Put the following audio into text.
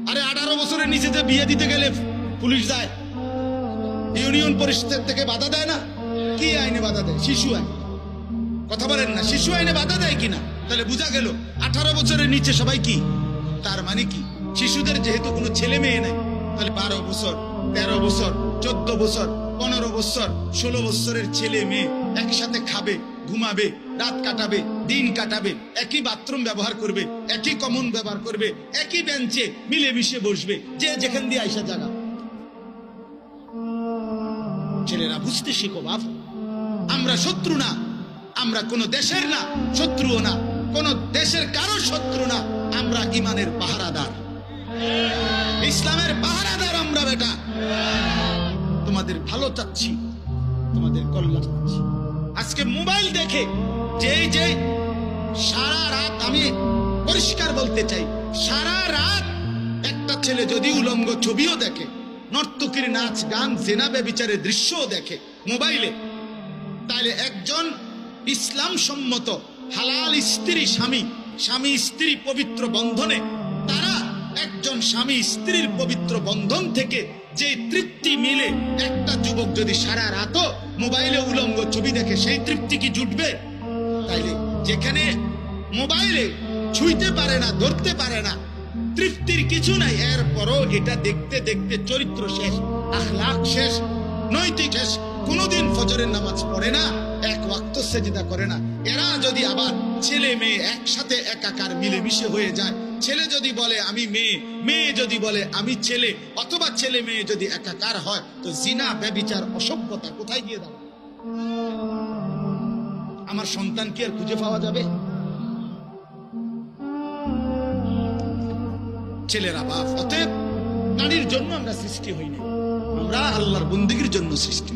আরে 18 বছরের নিচে যে বিয়ে দিতে গেলে পুলিশ যায়, ইউনিয়ন পরিষদ থেকে বাধা দেয় না? কি আইনে বাধা দেয়? শিশু আইন। কথা বলেন না, শিশু আইনে বাধা দেয় কিনা? তাহলে বোঝা গেল 18 বছরের নিচে সবাই কি। তার মানে কি, শিশুদের যেহেতু কোনো ছেলে মেয়ে নাই, তাহলে 12 বছর, 13 বছর, 14 বছর, 15 বছর, 16 বছরের ছেলে মেয়ে একসাথে খাবে, ঘুমাবে, রাত কাটাবে, দিন কাটাবে, একই বাথরুম ব্যবহার করবে, একই কমন ব্যবহার করবে, একই বেঞ্চে মিলেমিশে বসবে, যে যেখান দিয়ে আইসা জায়গা। ছেলেরা বুঝতে শিখো বাপ, আমরা শত্রু না, আমরা কোন দেশের না, শত্রুও না, কোন দেশের কারো শত্রু না, আমরা ইমানের পাহারাদার, ইসলামের পাহারাদার আমরা বেটা। তোমাদের ভালো চাচ্ছি, তোমাদের কল্যাণ চাচ্ছি। আজকে মোবাইল দেখে যে সারা রাত, আমি পরিষ্কার বলতে চাই, সারা রাত একটা ছেলে যদি উলঙ্গ ছবিও দেখে, নর্তকীর নাচ গান, জেনা ব্যভিচারের দৃশ্যও দেখে মোবাইলে, তাহলে একজন ইসলাম সম্মত হালাল স্ত্রী স্বামী, স্বামী স্ত্রী পবিত্র বন্ধনে, তারা একজন স্বামী স্ত্রীর পবিত্র বন্ধন থেকে যে তৃপ্তি মিলে, একটা যুবক যদি সারা রাতও মোবাইলে উলঙ্গ ছবি দেখে, সেই তৃপ্তি কি জুটবে? তাইলে যেখানে মোবাইলে ছুঁইতে পারে না, ধরতে পারে না, তৃপ্তির কিছু নাই, এরপরও এটা দেখতে দেখতে চরিত্র শেষ, আখলাক শেষ, নৈতিক শেষ, কোনদিন ফজরের নামাজ পড়ে না, এক ওয়াক্ত সেজদা করে না। এরা যদি আবার ছেলে মেয়ে একসাথে একাকার মিলেমিশে হয়ে যায়, ছেলে যদি বলে আমি মেয়ে, মেয়ে যদি বলে আমি ছেলে, অথবা ছেলে মেয়ে যদি একাকার হয়, তো জিনা, ব্যভিচার, অসভ্যতা কোথায় গিয়ে দাঁড়াবে? আমার সন্তান কি আর খুঁজে পাওয়া যাবে? ছেলেরা বাপ। অতএব নারীর জন্য আমরা সৃষ্টি হইনি, আমরা আল্লাহর বন্দেগীর জন্য সৃষ্টি।